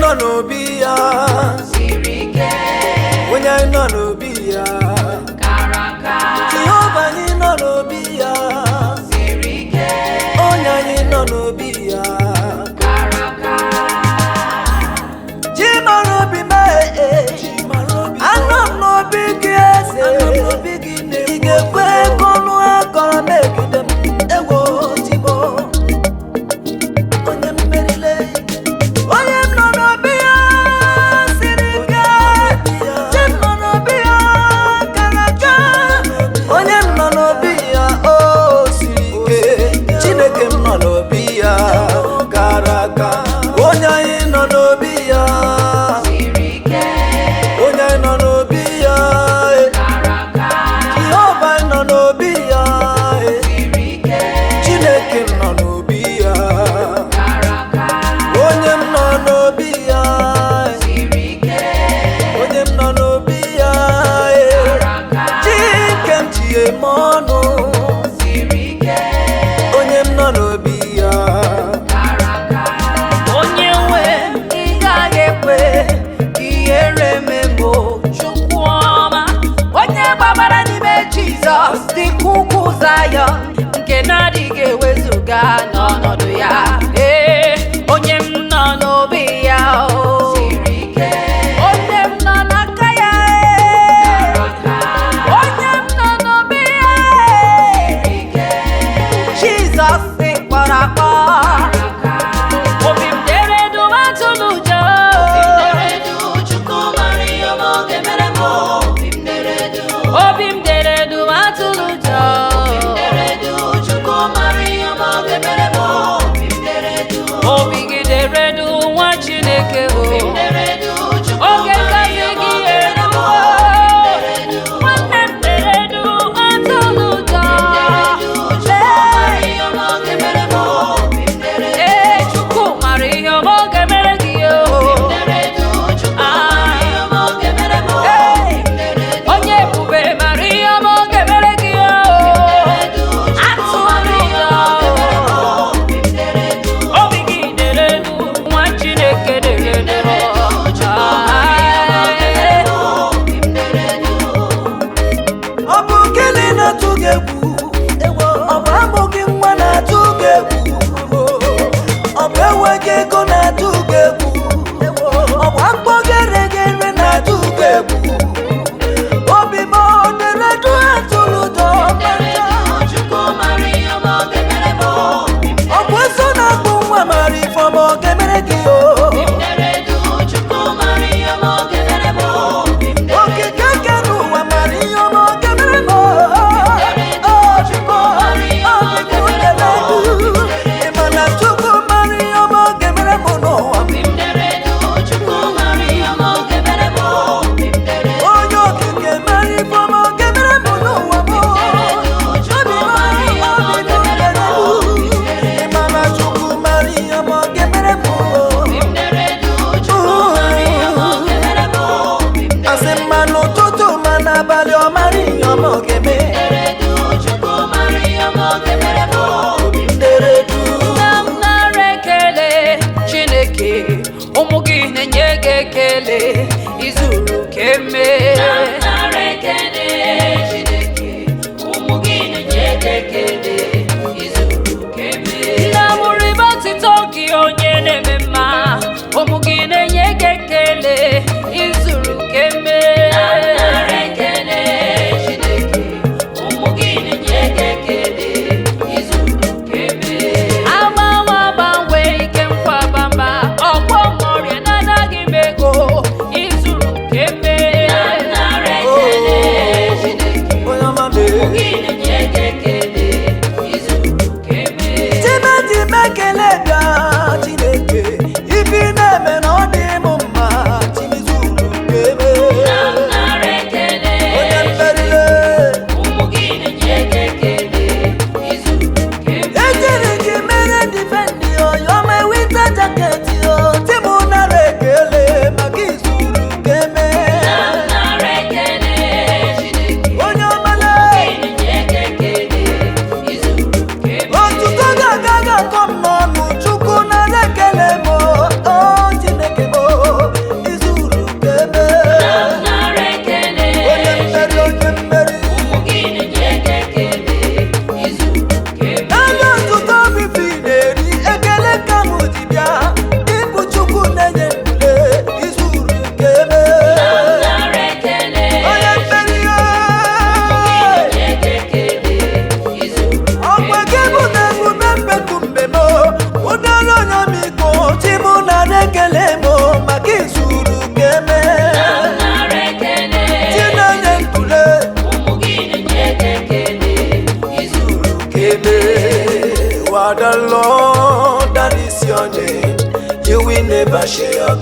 nọ n'obi ya siri ike, onye anyị nọ n'obi ya kara aka, Jehova anyị nọ n'obi ya siri ike, onye anyị nọ n'obi ya kara aka, ji mara obi mee anọ m n'obi gị eze ị ga-ekwe ka ọnụ akọrọ megide m ewo tigbo onye mmerile onye m nọ n'obi ya siri ike ji m nọ n'obi ya kara aka onye m nọ n'obi ya o siri ike Chineke m nọ n'obi ya kara aka onye anyị nọ n'obi ya siri ike, onye anyị nọ n'obi ya kara aka, Jehova anyị nọ n'obi ya siri ike, Chineke m nọ n'obi ya kara aka, onye m nọ n'obi ya siri ike, onye m nọ n'obi ya kara aka, Chike m ji eme ọnụ siri ike, onye m nọ n'obi ya kara aka, onye nwe ị gaghị ekwe ka ihere ememo Chukwu ọma onye gbabara n'ime Jizọs dịka ugwu Zayọn nke na-adịghị ewezuga n'ọnọdụ ya onye m nọ n'obi ya siri ike, onye m nọ n'aka ya kara aka, onye m nọ n'obi ya siri ike, Jizọs dị kpọrọ akpọ kara aka, obi m dere dum atụla ụjọ Neredu Chukwu mara ihe ọma ọ ga-emere m, obi m neredu, obi m dere dum atụla ụjọ neredu Chukwu mara ihe ọma ọ ga-emere m, obi m neredu, obi gị dere dum nwa Chineke neredu Chukwu oge mara ngazi ihe ọma gị ọ ga-emere m, eruo neredu, nwanne m dere dum atụla ụjọ neredu Chukwu mara ihe ọma ọ ga-emere m, obi m neredu, Chukwu mara ihe ọma ọ ga-emere gị neredu Chukwu mara ihe ọma ọ ga-emere m, neredu, onye ebube mara ihe ọma ọ ga-emere gị neredu Chukwu mara ihe ọma ọ ga-emere m, obi m neredu, obi gị dere dum nwa Chineke dere dum ọ bụ gịnị na-atụ gị egwu ọ bụ amụghị nwa na-atụ gị egwu ọ bụ enweghị ego na-atụ gị egwu ọ bụ akpọgere gị nri na-atụ gị egwu obi m ọ dere du atụrụ ụjọ Chukwu mara ihe ọma ọ ga-emere m, ọ bụ eso na-akpụ nwa mara ife ọma ọ ga-emere gị o neredu Chukwu mara ihe ọma ọ ga-emere m, okike kere ụwa mara ihe ọma ọ ga-emere m Chukwu ị ma na Chukwu mara ihe ọma ọ ga-emere m n'ụwa neredu Chukwu mara ihe ọma ọ ga-emere m, onye okike mara ife ọma ọ ga-emere m n'ụwa m ị ma na Chukwu mara ihe ọma ọ ga-emere m neredu Chukwu mara ihe ọma ọ ga-emere m, asị mma n'ụtụtụ ma n'abalị ọ mara ihe ọma ọ ga-eme neredu Chukwu mara ihe ọma ọ ga-emere m, nderedu nna m nara ekele Chineke ụmụ gị na-enye gị ekele izuru keme nara ekele Chineke, ụmụ gị na-enye gị ekele, izuru keme, nna m rịba otito gị onye na-eme mma ụmụ gị na-enye gị ekele izuru keme nara ekele Chineke, ụmụ gị na-enye gị ekele, izuru keme, agbanwe agbanwe ike nkwabamba ọgbọ ọrịa na-anaghị m ego izuru keme nara ekele Chineke, onye ọma ụmụ mee gị na-enye gị ekele,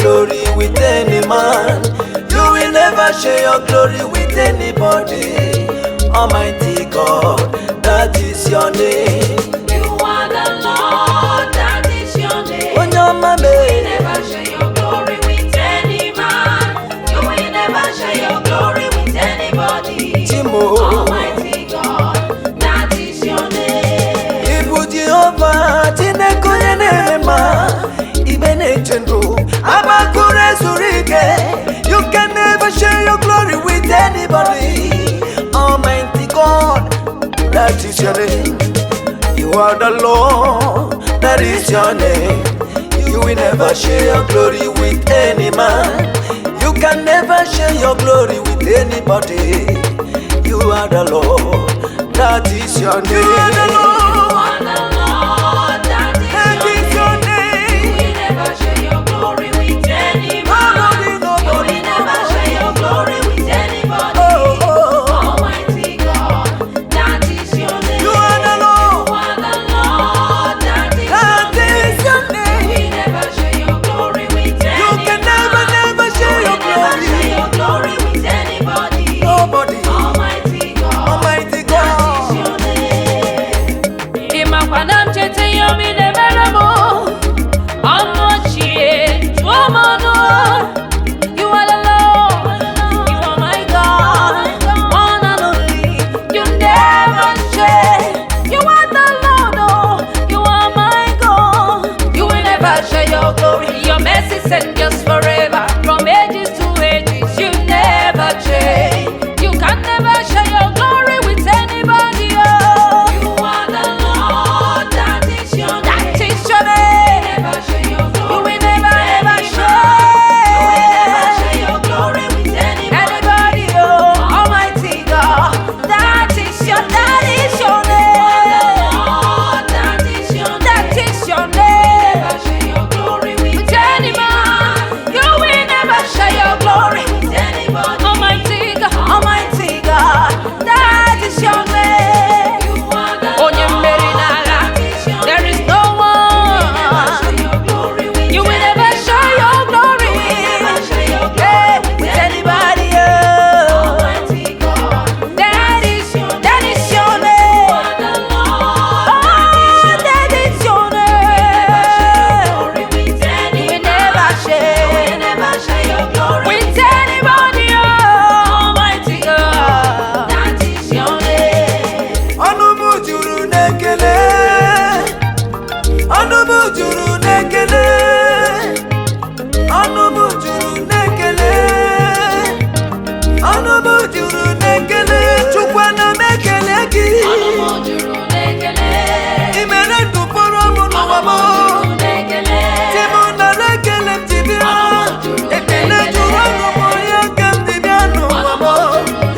glory with any man. You will never share your glory with anybody. Almighty God, that is your name. You are the Lord, that is your name. On your You mama, will never share your glory with any man. You will never share your glory with anybody. Timo. Almighty God, that is your name. Ibu Jehovah, Tinekonye Nema, Ibene Chendru, Abakure Surike. You can never share your glory with anybody. Almighty God, that is your name. You are the Lord, that is your name. You will never share your glory with any man. You can never share your glory with anybody. You are the Lord, that is your name. You are the You Lord, are the Lord, that that is is your your name. You name. will never share your glory with any man. Nobody, You nobody. will never share your glory with anybody. Oh, oh. Almighty God, that is your name. You are the Lord, You are the Lord, that is that is your your name. name. You will never share your glory with You any can man. never share You your will never glory. share your glory with anybody. Nobody. Almighty God, Almighty that is God. your name. Imakwana mchete yomi nemeramo Amochie tuomono. You are the Lord, you are my God, one and only. You never share. You are the Lord, oh, you are my God. You will never share your glory. Your mercy endures forever, from ages to ages. You never change. You can never share your glory with anybody. Oh. You are the Lord, that is your name. That is your name. Never share your You glory will never with ever any man. You will never share share your glory with anybody. anybody. Oh, Almighty God, that is your name. Lord, that is your name. That is your name. Never share your glory with With any man, you will never share your glory. with anybody. Almighty God, that is your name. You are the Onye mmeri n'agha, that is your there is name. no Never one. share your glory with You will never share your glory never share your eh, glory with anybody. Oh. Almighty God. That is your name. You are the Lord, Oh, that is your name. glory with You will anybody. never share Never share your glory with anybody. Oh, Almighty God. that is your name. Ọnụ m juru n'ekele, ọnụ m juru n'ekele, ọnụ m juru n'ekele, ọnụ m juru n'ekele. Chukwu ana m ekele gị. Ọnụ m juru n'ekele. I mere ndụ fọrọ m n'ụwa m. Juru n'ekele. Ti m nara ekele m ji bịa. Ekele juru ọnụ m, onye ka m ji bịa n'ụwa m.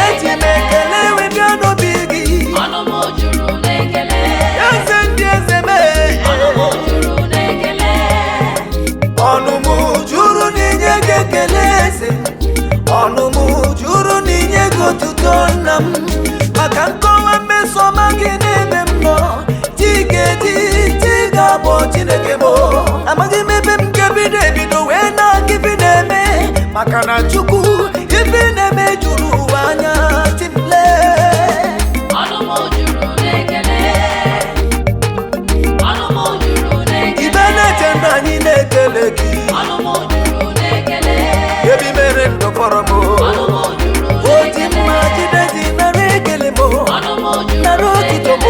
Eji m ekele wee bịa n'obi gị. Ọnụ m juru n'ekele. Eze ndị eze mee. Ọnụ m juru n'ekele. Ọnụ m juru n'inye gị ekele eze. Ọnụ m juru n'inye gị otuto nna m. Maka nkọwa mmeso ọma gị n'ebe m nọ. Chi ga-eji, chi ga-abụ Chineke m. Amaghị m ebe m ga-ebido ebido wee na-aga ife na-eme. Maka na Chukwu ife na-eme juru ụwa anya. Chi m lee. Ọnụ m juru n'ekele. Ọnụ m juru n'ekele. Ibe na-eche ndụ anyị na-ekele gị. Ọnụ m juru n'ekele. Ebi mere ndụ fọrọ m. Ọnụ m juru O ji mma jide ji nara ekele m. Ọnụ m juru Nara otito m.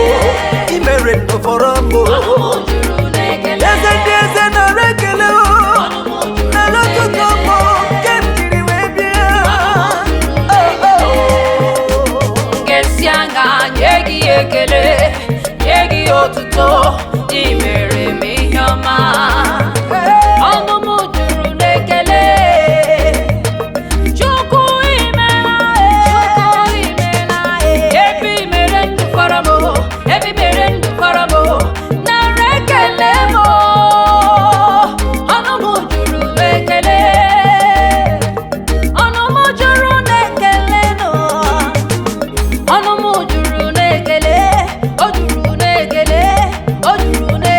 I mere ndụ fọrọ m. Ọnụ m juru n'ekele. Eze ndị eze nara ekele o. Ọnụ m juru Nara otito m. Nke m jiri wee bịa. Ngesi anya nye gị ekele, nye gị otuto, ị mere m ihe ọma. Ọnụ m juru n'ekele. Chukwu imela ebe i mere ndụ fọrọ m, ebe i mere ndụ fọrọ m, nara ekele m. Ọnụ m juru ekele. Ọnụ m juru n'ekele nọ. Ọnụ m juru n'ekele, o juru n'ekele, o juru n'ekele.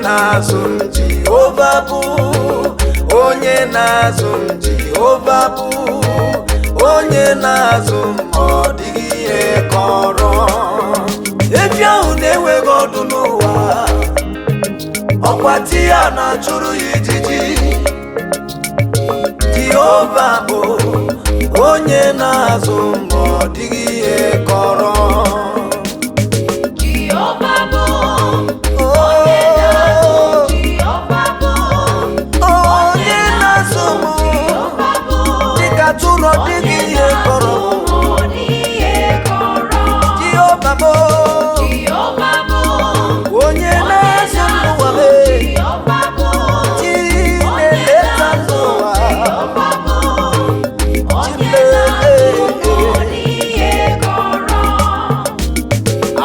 na-azụ m Jehova bụ onye na-azụ m Jehova bụ onye na-azụ m ọ dịghị ihe kọrọ efi ahụ na-enweghị ọdụ n'ụwa ọkwa di ya na-achụrụ ya ijiji Jehova bụ onye na-azụ m ọ dịghị ihe kọrọ Jehova bụ onye na-azụ m Jehova bụ onye na-azụ m dịka atụrụ ọ dịghị ihe kọrọ Jehova bụ onye na-azụ n'ụwa chi na-eleta n'ụwa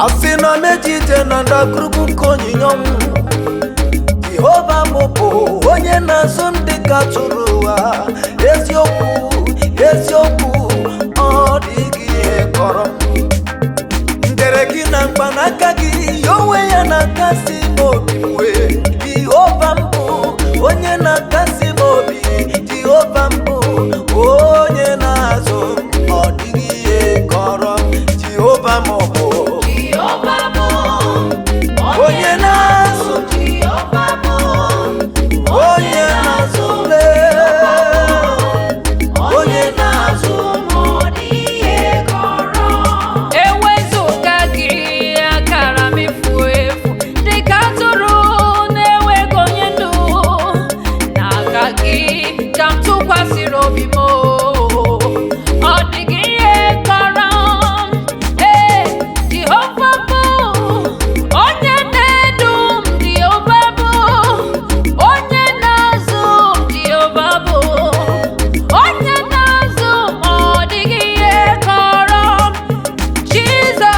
afi na mejide na ndagwurugwu nke onyinye ọnwụ Jehova mụ bụ onye na-azụ ndị ka tụrụ ụwa eziokwu eziokwu ọ dịghị ihe kọrọ ndere gị na mkpanaka gị onwe ya na-akasị m obi wee Jehova mbụ onye na-akasị m obi Jehova mbụ onye na-azụ m ọ dịghị ihe kọrọ Jehova m bụ onye na-azụ onye na-azụ onye na-azụ Ewezuga gị akara m efu efu dịka atụrụ na-enweghị onye ndu n'aka gị ka m tụkwasịrị obi m ọ dịghị ihe kọrọ Jehova bụ onye na-edu m Jehova bụ onye na-azụ m Jehova bụ onye na-azụ m ọ dịghị ihe kọrọ Jizọs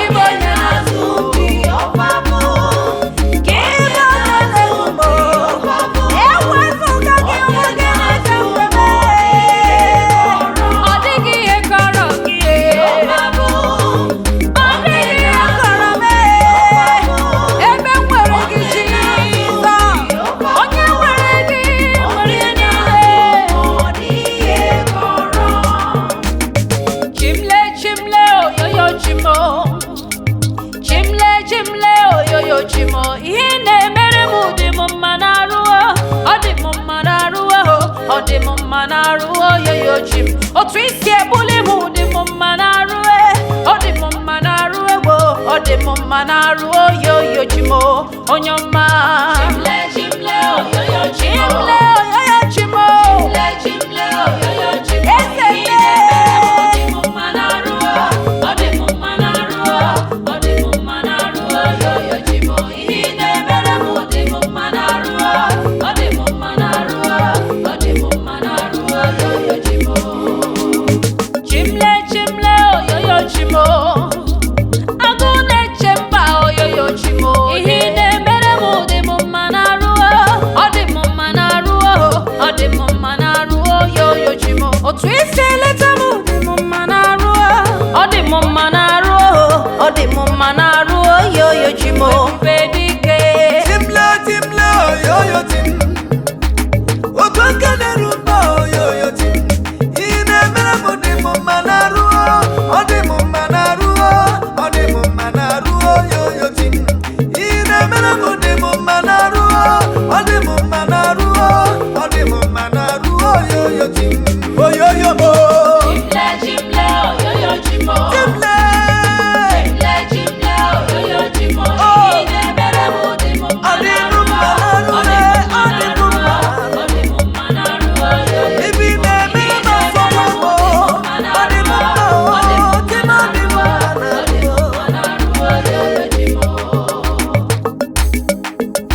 ịbụ onye na-azụ m ewezuga gị onwe gị na-eche mgbe ọ dịghị ihe kọrọ gị ọ dịghị ihe kọrọ m ebe nwere gị Jizọs onye nwere gị nwere ihe niile chimle chimle oyoyo chimo chimle chimle oyoyo chimo ihe na-emere m dị m mma n'arụ ọ dị m mma n'arụ ọ dị m mma n'arụ oyoyo chim otu isi ebuli m dị m mma n'arụ ọ dị m mma n'arụ egbo ọ dị m mma n'arụ oyoyo chimo onye ọma Chimle chimle oyoyo chimle oyoyo chimo chimle oyoyo chimo eze chimle chimle oyoyo chimo agụ na-eche mba oyoyo chimo ihe ị na-emere m dị m mma n'arụ ọ dị m mma n'arụ ọ dị m mma n'arụ oyoyo chimo otu isi eleta m dị m mma n'arụ ọ dị m mma n'arụ ọ dị m mma n'arụ oyoyo chimo ebube dike timle timle oyoyo tim otu aka na-erumba oyoyo tim ihe na-emere m dị m mma n'arụ ọ dị m mma n'arụ ọ dị m mma n'arụ oyoyo tim ihe na-emere m dị m mma n'arụ ọ dị m mma n'arụ ọ dị m mma n'arụ oyoyo tim oyoyo mo chimle oyoyo chimo timle chimle oyoyo chimo ihe na-emere m dị m mma ọ dị m mma n'arụ ọ dị m mma ibi na-emere m afọ m ọ dị m mma dị m dị m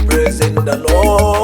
Praising the Lord.